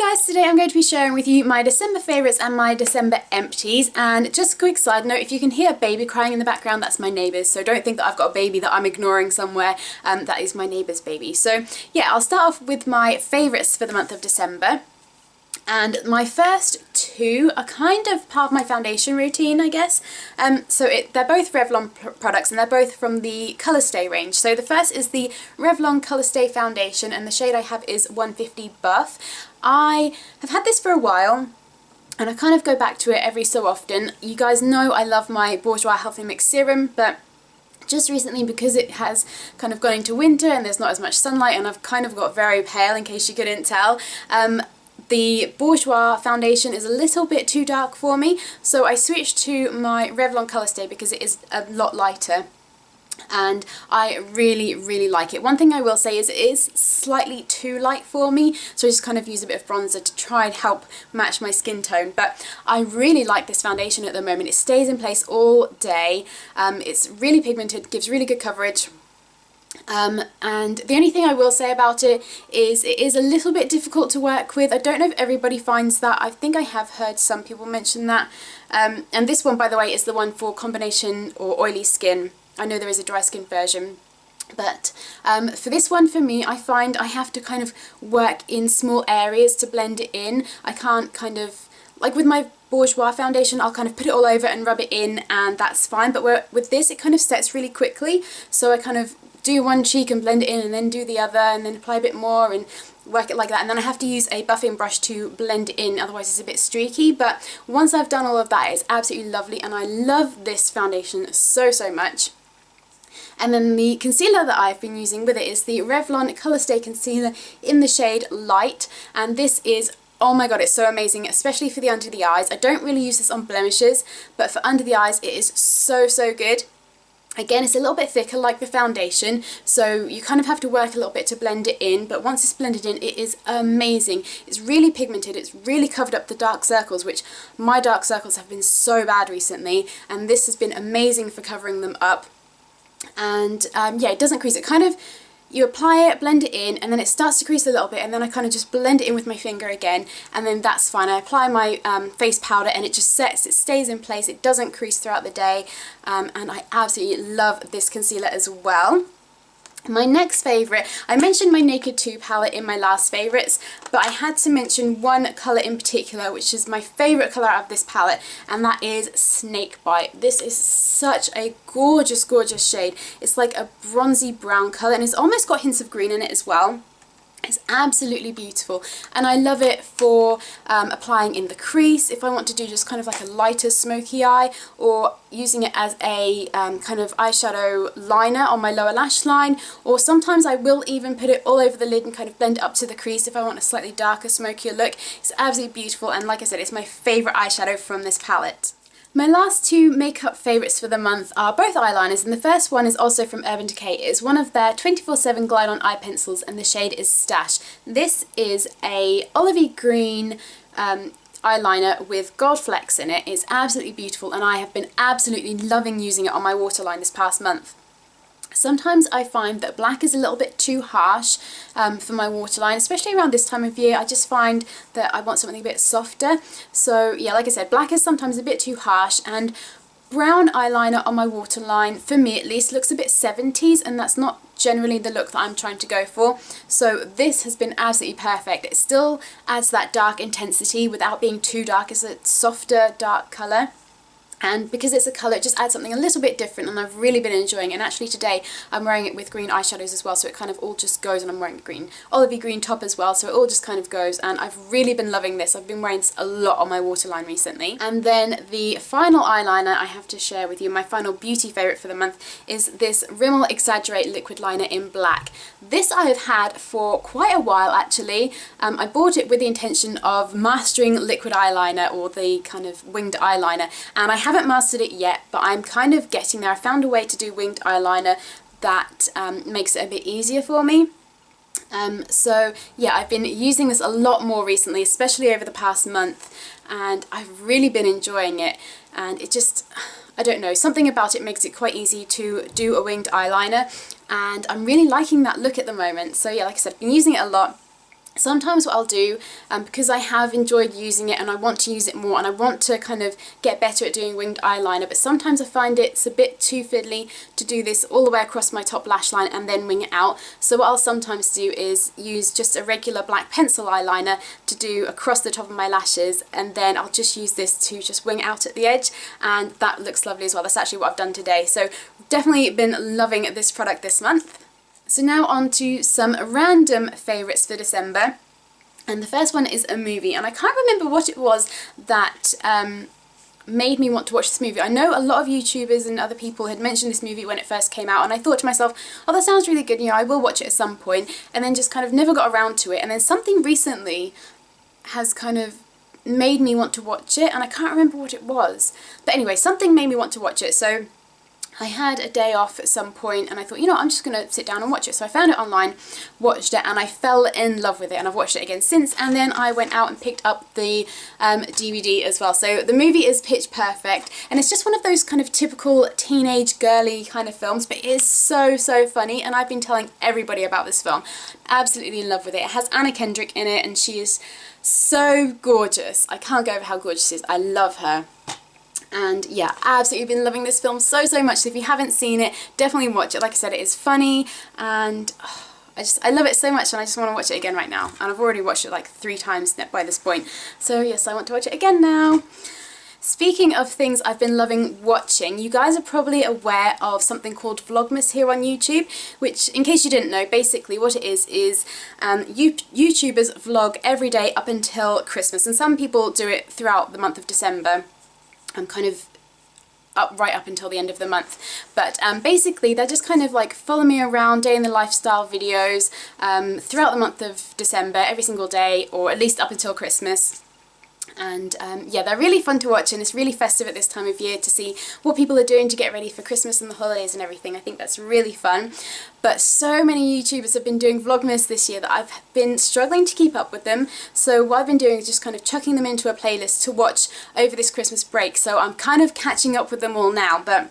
Hi guys, today I'm going to be sharing with you my December favourites and my December empties. And just a quick side note, if you can hear a baby crying in the background, that's my neighbours, so don't think that I've got a baby that I'm ignoring somewhere. That is my neighbour's baby. So yeah, I'll start off with my favourites for the month of December. And my first two are kind of part of my foundation routine, I guess. They're both Revlon products and they're both from the Colorstay range. So the first is the Revlon Colorstay foundation and the shade I have is 150 Buff. I have had this for a while and I kind of go back to it every so often. You guys know I love my Bourjois Healthy Mix Serum, but just recently, because it has kind of gone into winter and there's not as much sunlight and I've kind of got very pale, in case you couldn't tell, the Bourjois foundation is a little bit too dark for me, so I switched to my Revlon Colorstay because it is a lot lighter and I really like it. One thing I will say is it is slightly too light for me, so I just kind of use a bit of bronzer to try and help match my skin tone, but I really like this foundation at the moment. It stays in place all day, it's really pigmented, gives really good coverage. And the only thing I will say about it is a little bit difficult to work with. I don't know if everybody finds that. I think I have heard some people mention that. And this one, by the way, is the one for combination or oily skin. I know there is a dry skin version. But for this one, for me, I find I have to kind of work in small areas to blend it in. I can't kind of, like with my Bourjois foundation, I'll kind of put it all over and rub it in and that's fine. But with this, it kind of sets really quickly. So I kind of do one cheek and blend it in and then do the other and then apply a bit more and work it like that, and then I have to use a buffing brush to blend it in, otherwise it's a bit streaky. But once I've done all of that, it's absolutely lovely and I love this foundation so much. And then the concealer that I've been using with it is the Revlon Colorstay concealer in the shade Light, and this is, oh my god, it's so amazing, especially for the under the eyes. I don't really use this on blemishes, but for under the eyes it is so good. Again, it's a little bit thicker like the foundation, so you kind of have to work a little bit to blend it in, but once it's blended in, it is amazing. It's really pigmented, it's really covered up the dark circles, which my dark circles have been so bad recently, and this has been amazing for covering them up. And yeah, it doesn't crease. It kind of, you apply it, blend it in, and then it starts to crease a little bit, and then I kind of just blend it in with my finger again, and then that's fine. I apply my face powder and it just sets, it stays in place, it doesn't crease throughout the day, and I absolutely love this concealer as well. My next favourite, I mentioned my Naked 2 palette in my last favourites, but I had to mention one colour in particular, which is my favourite colour out of this palette, and that is Snakebite. This is such a gorgeous shade. It's like a bronzy brown colour, and it's almost got hints of green in it as well. It's absolutely beautiful, and I love it for applying in the crease if I want to do just kind of like a lighter smoky eye, or using it as a kind of eyeshadow liner on my lower lash line, or sometimes I will even put it all over the lid and kind of blend it up to the crease if I want a slightly darker, smokier look. It's absolutely beautiful, and like I said, it's my favourite eyeshadow from this palette. My last two makeup favourites for the month are both eyeliners, and the first one is also from Urban Decay. It's one of their 24/7 Glide On eye pencils and the shade is Stash. This is a olivey green eyeliner with gold flecks in it. It's absolutely beautiful and I have been absolutely loving using it on my waterline this past month. Sometimes I find that black is a little bit too harsh for my waterline, especially around this time of year. I just find that I want something a bit softer. So yeah, like I said, black is sometimes a bit too harsh, and brown eyeliner on my waterline, for me at least, looks a bit 70s, and that's not generally the look that I'm trying to go for. So this has been absolutely perfect. It still adds that dark intensity without being too dark. It's a softer dark colour. And because it's a colour, it just adds something a little bit different, and I've really been enjoying it. And actually today I'm wearing it with green eyeshadows as well, so it kind of all just goes, and I'm wearing a green olivey green top as well, so it all just kind of goes, and I've really been loving this. I've been wearing this a lot on my waterline recently. And then the final eyeliner I have to share with you, my final beauty favourite for the month, is this Rimmel Exaggerate liquid liner in black. This I have had for quite a while actually. I bought it with the intention of mastering liquid eyeliner, or the kind of winged eyeliner, and I haven't mastered it yet, but I'm kind of getting there. I found a way to do winged eyeliner that makes it a bit easier for me. So yeah, I've been using this a lot more recently, especially over the past month, and I've really been enjoying it. And it just, I don't know, something about it makes it quite easy to do a winged eyeliner, and I'm really liking that look at the moment. So yeah, like I said, I've been using it a lot. Sometimes what I'll do, because I have enjoyed using it and I want to use it more and I want to kind of get better at doing winged eyeliner, but sometimes I find it's a bit too fiddly to do this all the way across my top lash line and then wing it out. So what I'll sometimes do is use just a regular black pencil eyeliner to do across the top of my lashes, and then I'll just use this to just wing it out at the edge, and that looks lovely as well. That's actually what I've done today. So definitely been loving this product this month. So now on to some random favourites for December, and the first one is a movie, and I can't remember what it was that made me want to watch this movie. I know a lot of YouTubers and other people had mentioned this movie when it first came out, and I thought to myself, oh, that sounds really good, you know, I will watch it at some point, and then just kind of never got around to it, and then something recently has kind of made me want to watch it, and I can't remember what it was. But anyway, something made me want to watch it, so I had a day off at some point and I thought, you know, I'm just going to sit down and watch it. So I found it online, watched it, and I fell in love with it, and I've watched it again since, and then I went out and picked up the DVD as well. So the movie is Pitch Perfect, and it's just one of those kind of typical teenage girly kind of films, but it is so funny, and I've been telling everybody about this film. Absolutely in love with it. It has Anna Kendrick in it and she is so gorgeous. I can't go over how gorgeous she is. I love her. And yeah, absolutely been loving this film so much. So if you haven't seen it, definitely watch it. Like I said, it is funny, and I love it so much, and I just want to watch it again right now. And I've already watched it like 3 times by this point. So yes, I want to watch it again now. Speaking of things I've been loving watching, you guys are probably aware of something called Vlogmas here on YouTube, which, in case you didn't know, basically what it is YouTubers vlog every day up until Christmas, and some people do it throughout the month of December. I'm kind of right up until the end of the month, but basically they're just kind of like follow me around, day in the lifestyle videos throughout the month of December, every single day, or at least up until Christmas. And yeah, they're really fun to watch, and it's really festive at this time of year to see what people are doing to get ready for Christmas and the holidays and everything. I think that's really fun. But so many YouTubers have been doing Vlogmas this year that I've been struggling to keep up with them. So what I've been doing is just kind of chucking them into a playlist to watch over this Christmas break. So I'm kind of catching up with them all now, but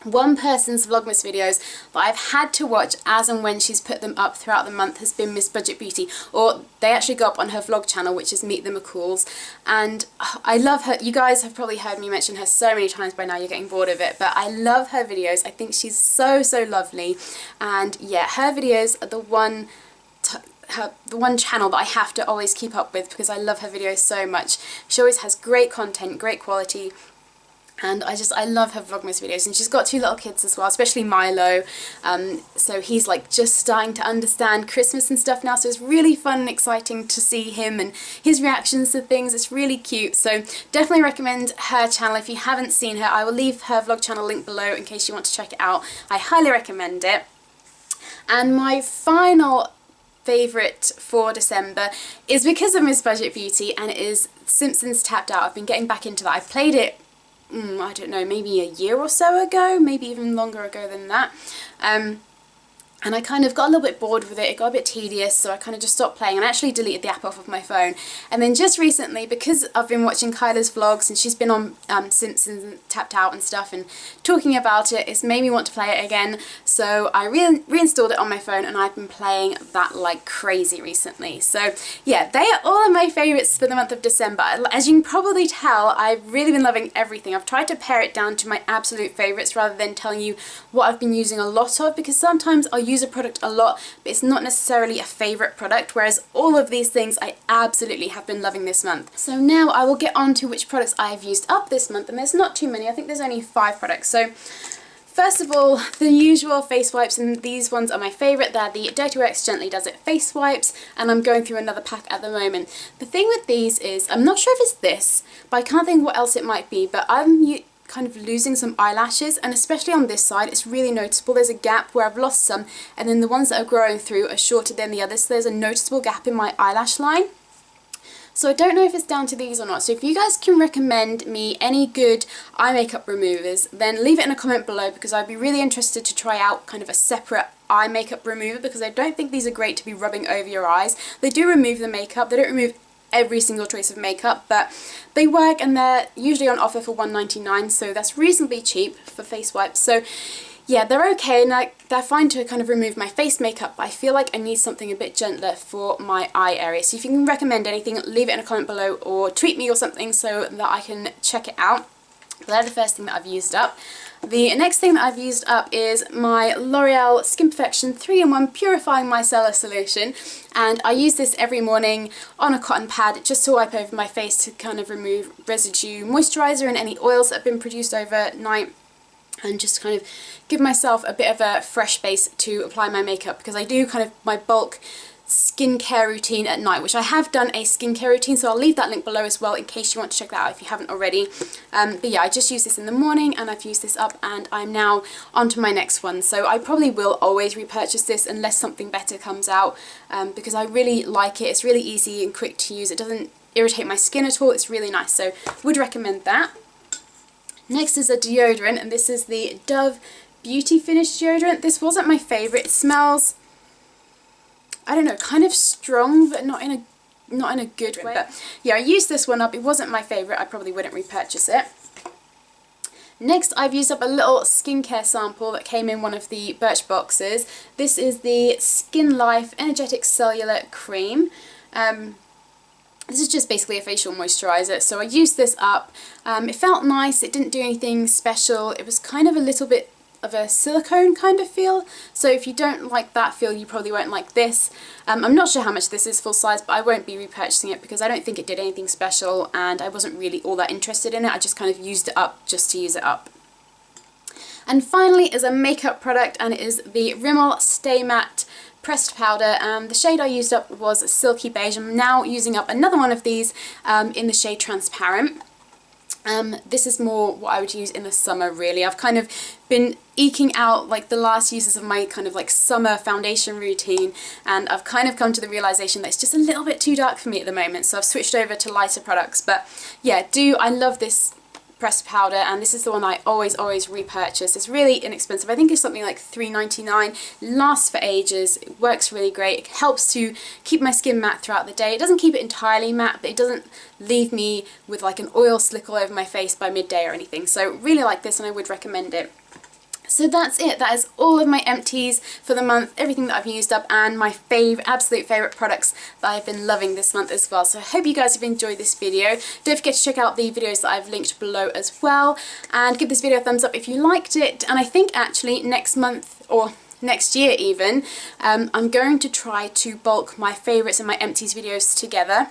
one person's Vlogmas videos that I've had to watch as and when she's put them up throughout the month has been Miss Budget Beauty, or they actually go up on her vlog channel, which is Meet the McCalls, and I love her. You guys have probably heard me mention her so many times by now, you're getting bored of it, but I love her videos. I think she's so lovely, and yeah, her videos are the one channel that I have to always keep up with because I love her videos so much. She always has great content, great quality, and I love her Vlogmas videos. And she's got 2 little kids as well, especially Milo, so he's like just starting to understand Christmas and stuff now, so it's really fun and exciting to see him and his reactions to things. It's really cute, so definitely recommend her channel if you haven't seen her. I will leave her vlog channel link below in case you want to check it out. I highly recommend it. And my final favourite for December is because of Miss Budget Beauty, and it is Simpsons Tapped Out. I've been getting back into that. I played it I don't know, maybe a year or so ago, maybe even longer ago than that. And I kind of got a little bit bored with it, it got a bit tedious, so I kind of just stopped playing and actually deleted the app off of my phone. And then just recently, because I've been watching Kyla's vlogs and she's been on Simpsons Tapped Out and stuff and talking about it, it's made me want to play it again. So I reinstalled it on my phone and I've been playing that like crazy recently. So yeah, they are all of my favourites for the month of December. As you can probably tell, I've really been loving everything. I've tried to pare it down to my absolute favourites rather than telling you what I've been using a lot of, because sometimes I'll use a product a lot but it's not necessarily a favourite product, whereas all of these things I absolutely have been loving this month. So now I will get on to which products I've used up this month, and there's not too many. I think there's only 5 products. So first of all, the usual face wipes, and these ones are my favourite. They're the Dirty Works Gently Does It face wipes, and I'm going through another pack at the moment. The thing with these is, I'm not sure if it's this, but I can't think what else it might be, but I'm kind of losing some eyelashes, and especially on this side it's really noticeable. There's a gap where I've lost some, and then the ones that are growing through are shorter than the others, so there's a noticeable gap in my eyelash line. So I don't know if it's down to these or not, so if you guys can recommend me any good eye makeup removers, then leave it in a comment below, because I'd be really interested to try out kind of a separate eye makeup remover, because I don't think these are great to be rubbing over your eyes. They do remove the makeup, they don't remove every single trace of makeup, but they work, and they're usually on offer for $1.99, so that's reasonably cheap for face wipes. So yeah, they're okay, and they're fine to kind of remove my face makeup, but I feel like I need something a bit gentler for my eye area. So if you can recommend anything, leave it in a comment below or tweet me or something so that I can check it out. They're the first thing that I've used up. The next thing that I've used up is my L'Oreal Skin Perfection 3-in-1 Purifying Micellar Solution, and I use this every morning on a cotton pad just to wipe over my face to kind of remove residue moisturiser and any oils that have been produced overnight, and just kind of give myself a bit of a fresh base to apply my makeup, because I do kind of my bulk skincare routine at night, which I have done a skincare routine, so I'll leave that link below as well in case you want to check that out if you haven't already. But yeah, I just use this in the morning and I've used this up, and I'm now on to my next one. So I probably will always repurchase this unless something better comes out, because I really like it. It's really easy and quick to use. It doesn't irritate my skin at all. It's really nice, so would recommend that. Next is a deodorant, and this is the Dove Beauty Finish deodorant. This wasn't my favourite. It smells, I don't know, kind of strong, but not in a good way. But yeah, I used this one up. It wasn't my favourite. I probably wouldn't repurchase it. Next, I've used up a little skincare sample that came in one of the Birch boxes. This is the Skin Life Energetic Cellular Cream. This is just basically a facial moisturiser, so I used this up. It felt nice. It didn't do anything special. It was kind of a little bit of a silicone kind of feel, so if you don't like that feel, you probably won't like this. I'm not sure how much this is full size, but I won't be repurchasing it because I don't think it did anything special and I wasn't really all that interested in it. I just kind of used it up just to use it up. And finally is a makeup product, and it is the Rimmel Stay Matte pressed powder, and the shade I used up was Silky Beige. I'm now using up another one of these in the shade Transparent. This is more what I would use in the summer, really. I've kind of been eking out like the last uses of my kind of like summer foundation routine, and I've kind of come to the realization that it's just a little bit too dark for me at the moment, so I've switched over to lighter products. But yeah, I love this pressed powder, and this is the one I always repurchase. It's really inexpensive. I think it's something like $3.99. Lasts for ages. It works really great. It helps to keep my skin matte throughout the day. It doesn't keep it entirely matte, but it doesn't leave me with like an oil slick all over my face by midday or anything. So really like this, and I would recommend it. So that's it. That is all of my empties for the month, everything that I've used up, and my absolute favourite products that I've been loving this month as well. So I hope you guys have enjoyed this video. Don't forget to check out the videos that I've linked below as well, and give this video a thumbs up if you liked it. And I think actually next month, or next year even, I'm going to try to bulk my favourites and my empties videos together.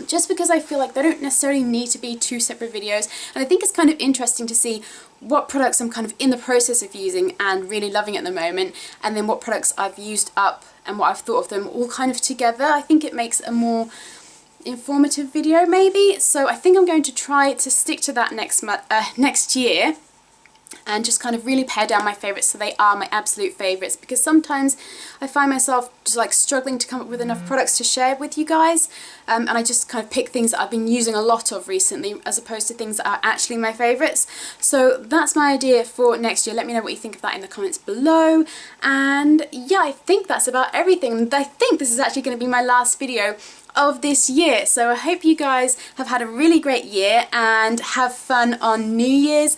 Just because I feel like they don't necessarily need to be two separate videos, and I think it's kind of interesting to see what products I'm kind of in the process of using and really loving at the moment, and then what products I've used up and what I've thought of them all kind of together. I think it makes a more informative video maybe, so I think I'm going to try to stick to that next year, and just kind of really pare down my favourites so they are my absolute favourites, because sometimes I find myself just like struggling to come up with enough products to share with you guys, and I just kind of pick things that I've been using a lot of recently as opposed to things that are actually my favourites. So that's my idea for next year. Let me know what you think of that in the comments below. And yeah, I think that's about everything. I think this is actually going to be my last video of this year, so I hope you guys have had a really great year and have fun on New Year's.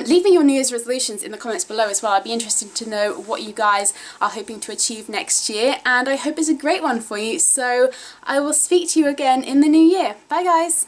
Leave me your New Year's resolutions in the comments below as well. I'd be interested to know what you guys are hoping to achieve next year, and I hope it's a great one for you. So I will speak to you again in the new year. Bye guys!